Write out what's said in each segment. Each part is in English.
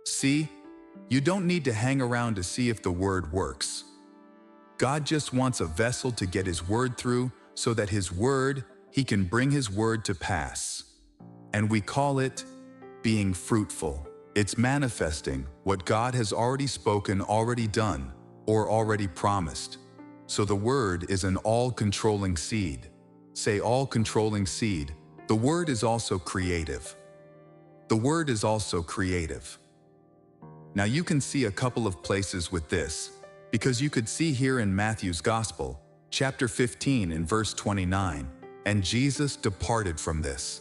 See, you don't need to hang around to see if the word works. God just wants a vessel to get his word through so that he can bring his word to pass. And we call it being fruitful. It's manifesting what God has already spoken, already done, or already promised. So the word is an all-controlling seed. Say all-controlling seed. The word is also creative. The word is also creative. Now you can see a couple of places with this, because you could see here in Matthew's Gospel, chapter 15 and verse 29, and Jesus departed from this.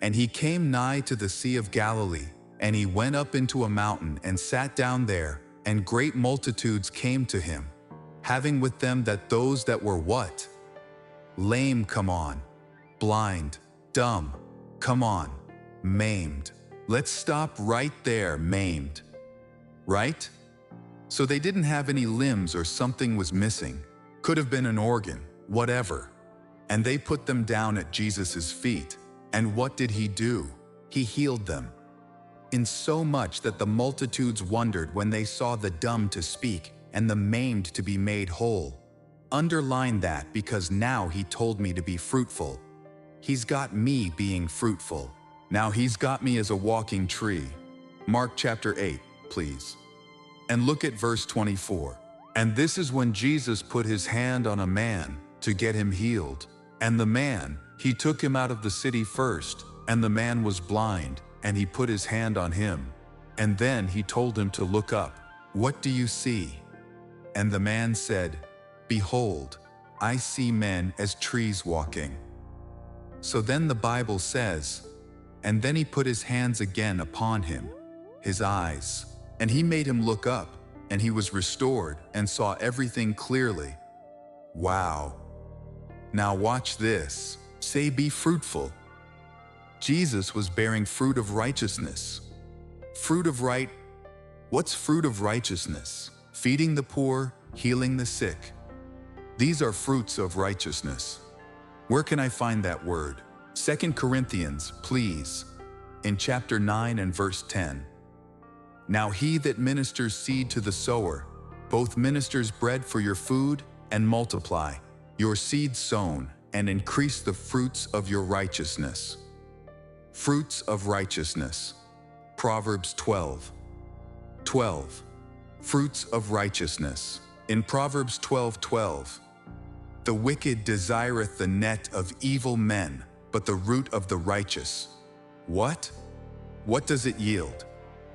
And he came nigh to the Sea of Galilee, and he went up into a mountain and sat down there, and great multitudes came to him, having with them those that were what? Lame, come on. Blind, dumb, come on. Maimed. Let's stop right there, maimed. Right? So they didn't have any limbs or something was missing. Could have been an organ, whatever. And they put them down at Jesus' feet. And what did he do? He healed them. In so much that the multitudes wondered when they saw the dumb to speak and the maimed to be made whole. Underline that, because now he told me to be fruitful. He's got me being fruitful. Now he's got me as a walking tree. Mark chapter 8, please. And look at verse 24. And this is when Jesus put his hand on a man to get him healed. And the man, he took him out of the city first, and the man was blind, and he put his hand on him. And then he told him to look up. What do you see? And the man said, Behold, I see men as trees walking. So then the Bible says, and then he put his hands again upon him, his eyes, and he made him look up, and he was restored and saw everything clearly. Wow. Now watch this. Say, be fruitful. Jesus was bearing fruit of righteousness. What's fruit of righteousness? Feeding the poor, healing the sick. These are fruits of righteousness. Where can I find that word? 2 Corinthians, please, in chapter 9 and verse 10. Now he that ministers seed to the sower, both ministers bread for your food, and multiply your seed sown, and increase the fruits of your righteousness. Fruits of righteousness. Proverbs 12:12. Fruits of righteousness. In Proverbs 12:12, the wicked desireth the net of evil men, but the root of the righteous. What? What does it yield?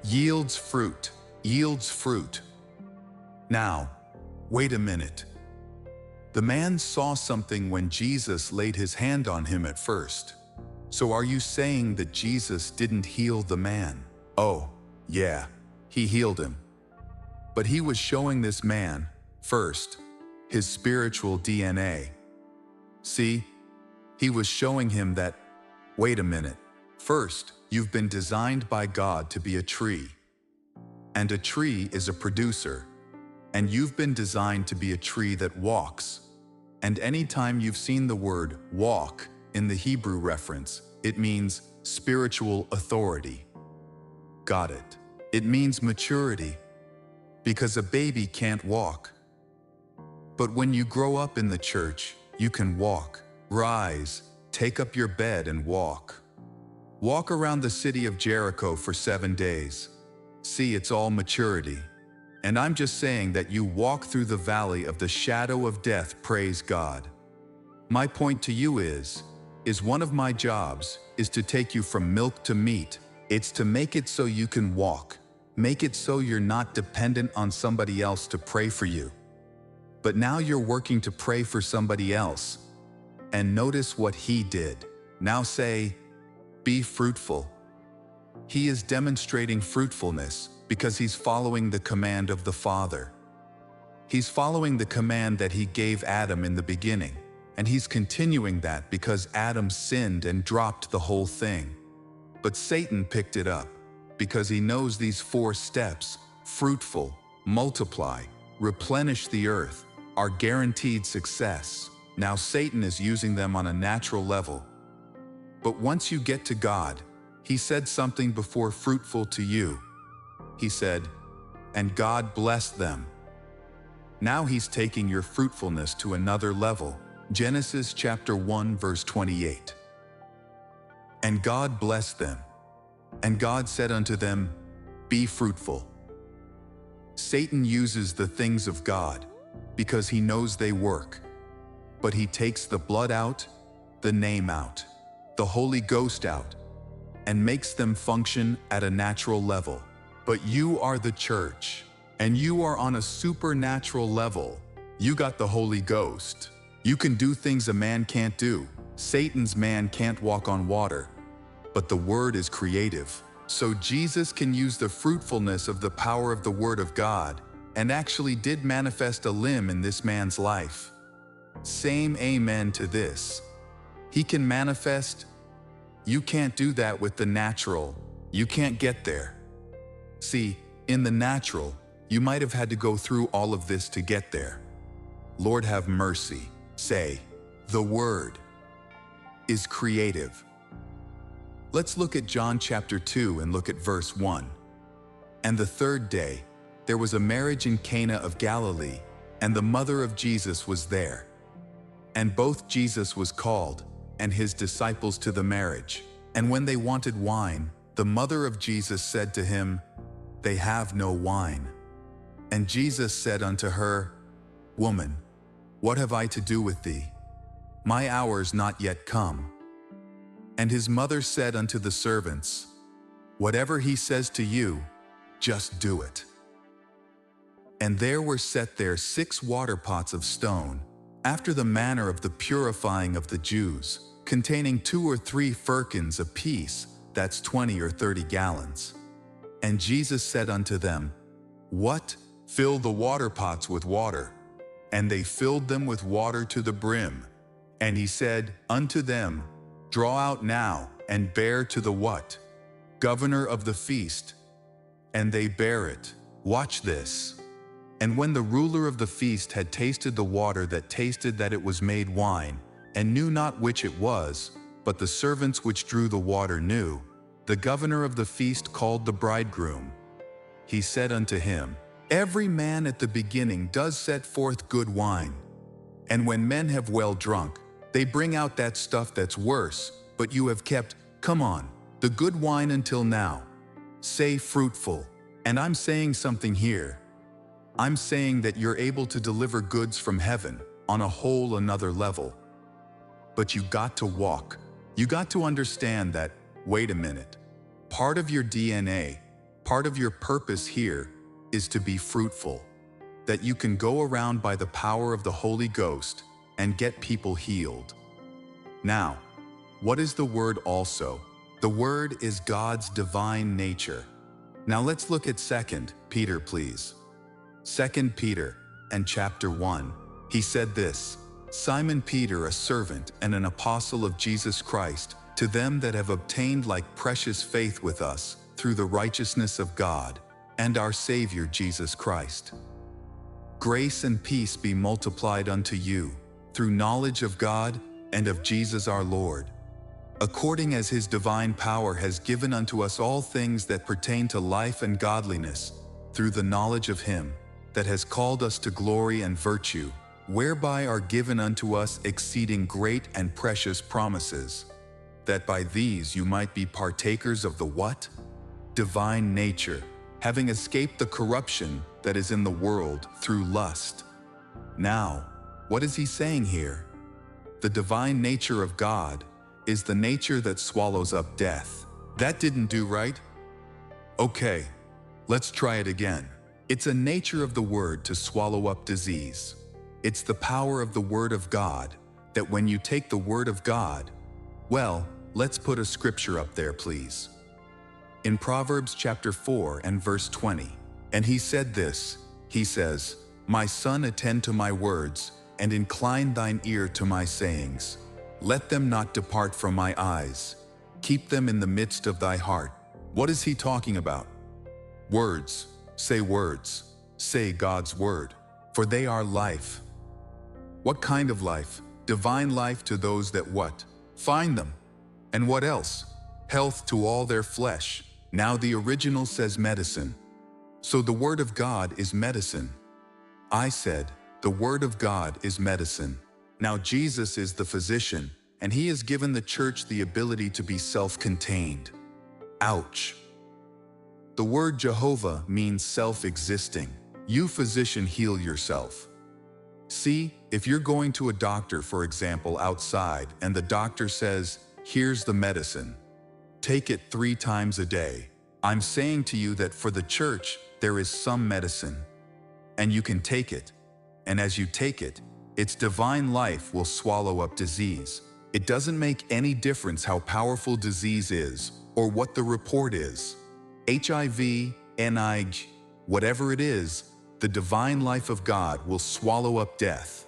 Yields fruit. Yields fruit. Now, wait a minute. The man saw something when Jesus laid his hand on him at first. So are you saying that Jesus didn't heal the man? Oh, yeah, he healed him. But he was showing this man, first, his spiritual DNA. See? He was showing him that, wait a minute, first, you've been designed by God to be a tree. And a tree is a producer. And you've been designed to be a tree that walks. And anytime you've seen the word walk in the Hebrew reference, it means spiritual authority. Got it. It means maturity. Because a baby can't walk. But when you grow up in the church, you can walk. Rise, take up your bed and walk. Walk around the city of Jericho for 7 days. See, it's all maturity. And I'm just saying that you walk through the valley of the shadow of death, praise God. My point to you is one of my jobs is to take you from milk to meat. It's to make it so you can walk. Make it so you're not dependent on somebody else to pray for you. But now you're working to pray for somebody else. And notice what he did. Now say, be fruitful. He is demonstrating fruitfulness because he's following the command of the Father. He's following the command that he gave Adam in the beginning, and he's continuing that because Adam sinned and dropped the whole thing. But Satan picked it up because he knows these 4 steps, fruitful, multiply, replenish the earth, are guaranteed success. Now Satan is using them on a natural level. But once you get to God, he said something before fruitful to you. he said, and God blessed them. Now he's taking your fruitfulness to another level. Genesis chapter 1 verse 28. And God blessed them. And God said unto them, be fruitful. Satan uses the things of God because he knows they work. But he takes the blood out, the name out, the Holy Ghost out, and makes them function at a natural level. But you are the church, and you are on a supernatural level. You got the Holy Ghost. You can do things a man can't do. Satan's man can't walk on water. But the Word is creative. So Jesus can use the fruitfulness of the power of the Word of God, and actually did manifest a limb in this man's life. Same amen to this. He can manifest. You can't do that with the natural. You can't get there. See, in the natural, you might have had to go through all of this to get there. Lord have mercy. Say, the Word is creative. Let's look at John chapter 2 and look at verse 1. And the third day, there was a marriage in Cana of Galilee, and the mother of Jesus was there. And both Jesus was called, and his disciples to the marriage. And when they wanted wine, the mother of Jesus said to him, they have no wine. And Jesus said unto her, Woman, what have I to do with thee? My hour's not yet come. And his mother said unto the servants, whatever he says to you, just do it. And there were set there 6 water pots of stone, after the manner of the purifying of the Jews, containing 2 or 3 firkins apiece, that's 20 or 30 gallons. And Jesus said unto them, what? Fill the water pots with water. And they filled them with water to the brim. And he said unto them, draw out now, and bear to the what? Governor of the feast. And they bear it. Watch this. And when the ruler of the feast had tasted the water that tasted that it was made wine, and knew not which it was, but the servants which drew the water knew, the governor of the feast called the bridegroom. He said unto him, every man at the beginning does set forth good wine. And when men have well drunk, they bring out that stuff that's worse, but you have kept, come on, the good wine until now. Say fruitful. And I'm saying something here. I'm saying that you're able to deliver goods from heaven on a whole another level. But you got to walk. You got to understand that, wait a minute. Part of your DNA, part of your purpose here is to be fruitful. That you can go around by the power of the Holy Ghost and get people healed. Now, what is the Word also? The Word is God's divine nature. Now let's look at 2 Peter, please. 2 Peter and chapter 1. He said this, Simon Peter, a servant and an apostle of Jesus Christ, to them that have obtained like precious faith with us, through the righteousness of God, and our Savior Jesus Christ. Grace and peace be multiplied unto you, through knowledge of God, and of Jesus our Lord, according as his divine power has given unto us all things that pertain to life and godliness, through the knowledge of him that has called us to glory and virtue, whereby are given unto us exceeding great and precious promises, that by these you might be partakers of the what? Divine nature, having escaped the corruption that is in the world through lust. Now, what is he saying here? The divine nature of God is the nature that swallows up death. That didn't do right? Okay, let's try it again. It's a nature of the Word to swallow up disease. It's the power of the Word of God that when you take the Word of God, well, let's put a scripture up there, please. In Proverbs chapter 4 and verse 20, and he said this, he says, my son, attend to my words, and incline thine ear to my sayings. Let them not depart from my eyes. Keep them in the midst of thy heart. What is he talking about? Words. Say words. Say God's word. For they are life. What kind of life? Divine life to those that what? Find them. And what else? Health to all their flesh. Now the original says medicine. So the Word of God is medicine. I said, the Word of God is medicine. Now Jesus is the physician, and He has given the church the ability to be self-contained. Ouch. The word Jehovah means self-existing. You physician, heal yourself. See, if you're going to a doctor, for example, outside, and the doctor says, here's the medicine. Take it 3 times a day. I'm saying to you that for the church, there is some medicine, and you can take it. And as you take it, its divine life will swallow up disease. It doesn't make any difference how powerful disease is, or what the report is. HIV, NIH, whatever it is, the divine life of God will swallow up death.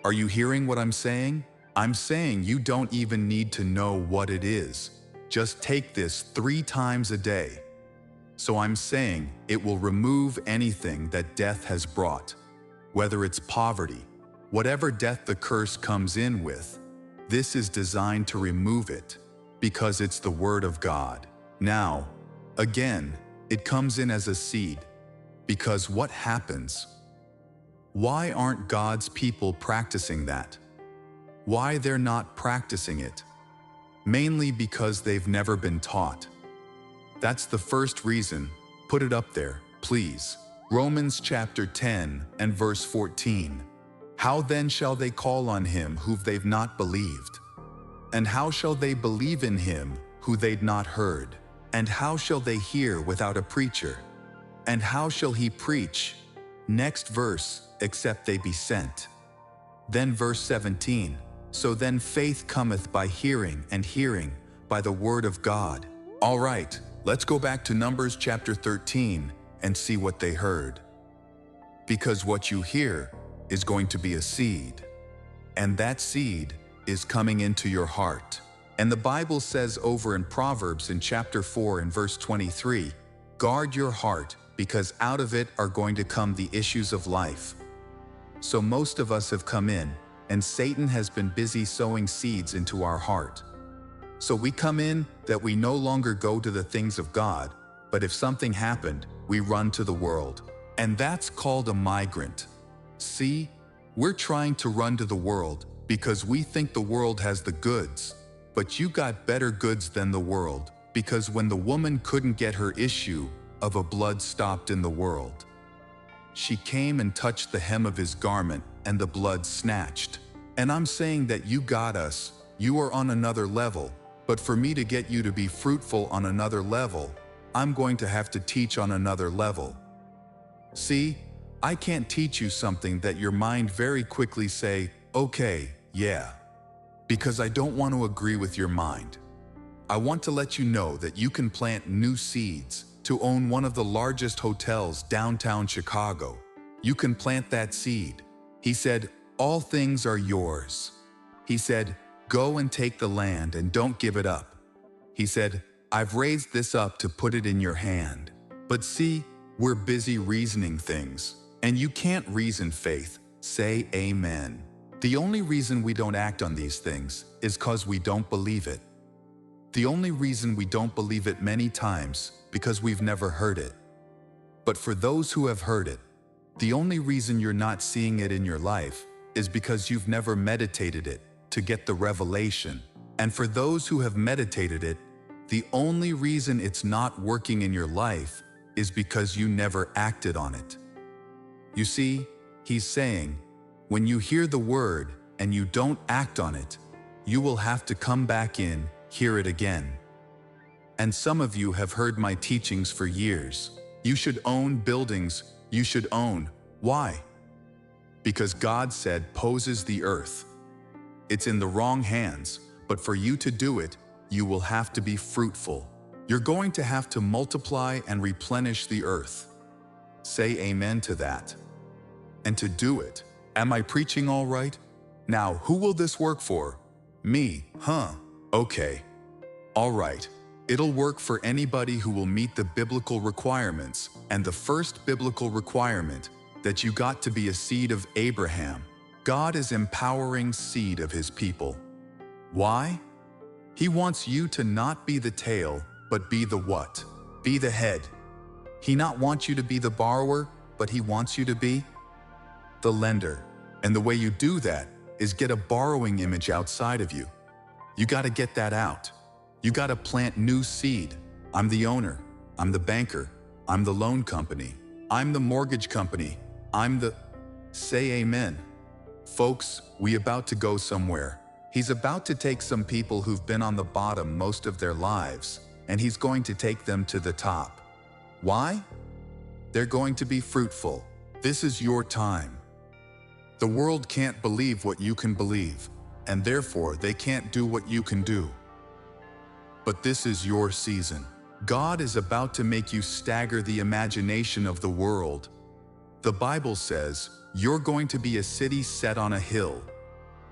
Are you hearing what I'm saying? I'm saying you don't even need to know what it is. Just take this 3 times a day. So I'm saying it will remove anything that death has brought. Whether it's poverty, whatever death the curse comes in with, this is designed to remove it, because it's the Word of God. Now, again, it comes in as a seed, because what happens? Why aren't God's people practicing that? Why they're not practicing it? Mainly because they've never been taught. That's the first reason. Put it up there, please. Romans chapter 10 and verse 14. How then shall they call on him who they've not believed? And how shall they believe in him who they'd not heard? And how shall they hear without a preacher? And how shall he preach? Next verse, except they be sent. Then verse 17. So then faith cometh by hearing, and hearing by the word of God. All right, let's go back to Numbers chapter 13 and see what they heard. Because what you hear is going to be a seed. And that seed is coming into your heart. And the Bible says over in Proverbs in chapter 4 and verse 23, guard your heart, because out of it are going to come the issues of life. So most of us have come in, and Satan has been busy sowing seeds into our heart. So we come in that we no longer go to the things of God, but if something happened, we run to the world. And that's called a migrant. See, we're trying to run to the world because we think the world has the goods, but you got better goods than the world, because when the woman couldn't get her issue of a blood stopped in the world, she came and touched the hem of his garment, and the blood snatched. And I'm saying that you got us, you are on another level, but for me to get you to be fruitful on another level, I'm going to have to teach on another level. See, I can't teach you something that your mind very quickly say, okay, yeah, because I don't want to agree with your mind. I want to let you know that you can plant new seeds to own one of the largest hotels downtown Chicago. You can plant that seed. He said, all things are yours. He said, go and take the land and don't give it up. He said, I've raised this up to put it in your hand. But see, we're busy reasoning things, and you can't reason faith. Say amen. The only reason we don't act on these things is because we don't believe it. The only reason we don't believe it many times because we've never heard it. But for those who have heard it, the only reason you're not seeing it in your life is because you've never meditated it to get the revelation. And for those who have meditated it, the only reason it's not working in your life is because you never acted on it. You see, he's saying, when you hear the word and you don't act on it, you will have to come back in, hear it again. And some of you have heard my teachings for years. You should own buildings, you should own. Why? Because God said poses the earth. It's in the wrong hands, but for you to do it, you will have to be fruitful. You're going to have to multiply and replenish the earth. Say amen to that. And to do it, am I preaching all right? Now, who will this work for? Me, huh? Okay. All right. It'll work for anybody who will meet the biblical requirements, and the first biblical requirement, that you got to be a seed of Abraham. God is empowering seed of his people. Why? He wants you to not be the tail, but be the what? Be the head. He not wants you to be the borrower, but he wants you to be the lender. And the way you do that is get a borrowing image outside of you. You got to get that out. You got to plant new seed. I'm the owner. I'm the banker. I'm the loan company. I'm the mortgage company. I'm the... Say amen. Folks, we about to go somewhere. He's about to take some people who've been on the bottom most of their lives, and he's going to take them to the top. Why? They're going to be fruitful. This is your time. The world can't believe what you can believe, and therefore they can't do what you can do. But this is your season. God is about to make you stagger the imagination of the world. The Bible says, you're going to be a city set on a hill.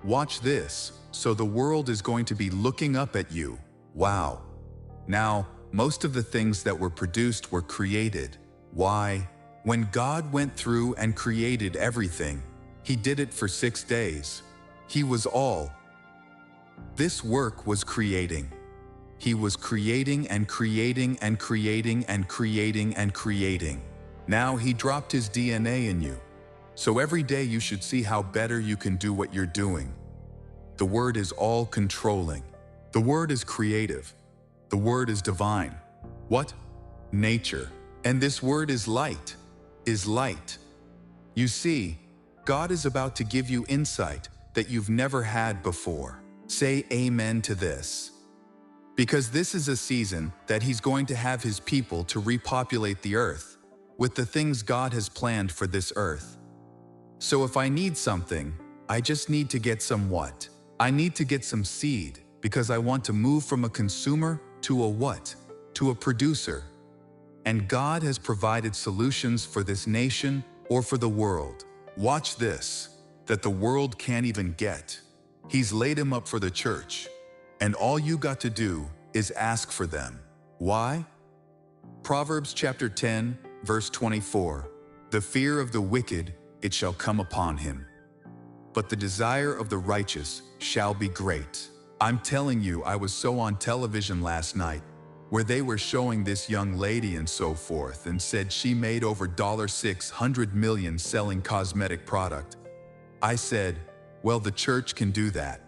Watch this, so the world is going to be looking up at you. Wow. Now, most of the things that were produced were created. Why? When God went through and created everything, He did it for 6 days. He was all. This work was creating. He was creating and creating and creating and creating and creating. Now He dropped His DNA in you. So every day you should see how better you can do what you're doing. The Word is all-controlling. The Word is creative. The Word is divine. What? Nature. And this Word is light. Is light. You see, God is about to give you insight that you've never had before. Say amen to this. Because this is a season that He's going to have His people to repopulate the earth with the things God has planned for this earth. So if I need something, I just need to get some what? I need to get some seed because I want to move from a consumer to a what? To a producer. And God has provided solutions for this nation or for the world. Watch this, that the world can't even get. He's laid them up for the church. And all you got to do is ask for them. Why? Proverbs chapter 10, verse 24. The fear of the wicked, it shall come upon him. But the desire of the righteous shall be great. I'm telling you, I was so on television last night, where they were showing this young lady and so forth, and said she made over $600 million selling cosmetic product. I said, well, the church can do that.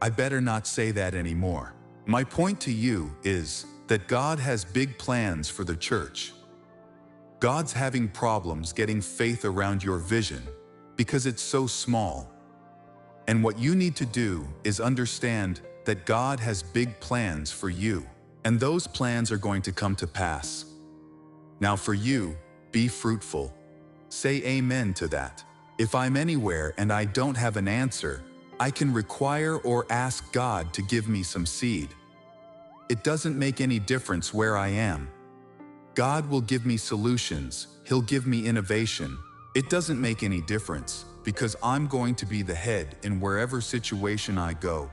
I better not say that anymore. My point to you is that God has big plans for the church. God's having problems getting faith around your vision because it's so small. And what you need to do is understand that God has big plans for you, and those plans are going to come to pass. Now for you, be fruitful. Say amen to that. If I'm anywhere and I don't have an answer, I can require or ask God to give me some seed. It doesn't make any difference where I am. God will give me solutions. He'll give me innovation. It doesn't make any difference because I'm going to be the head in wherever situation I go.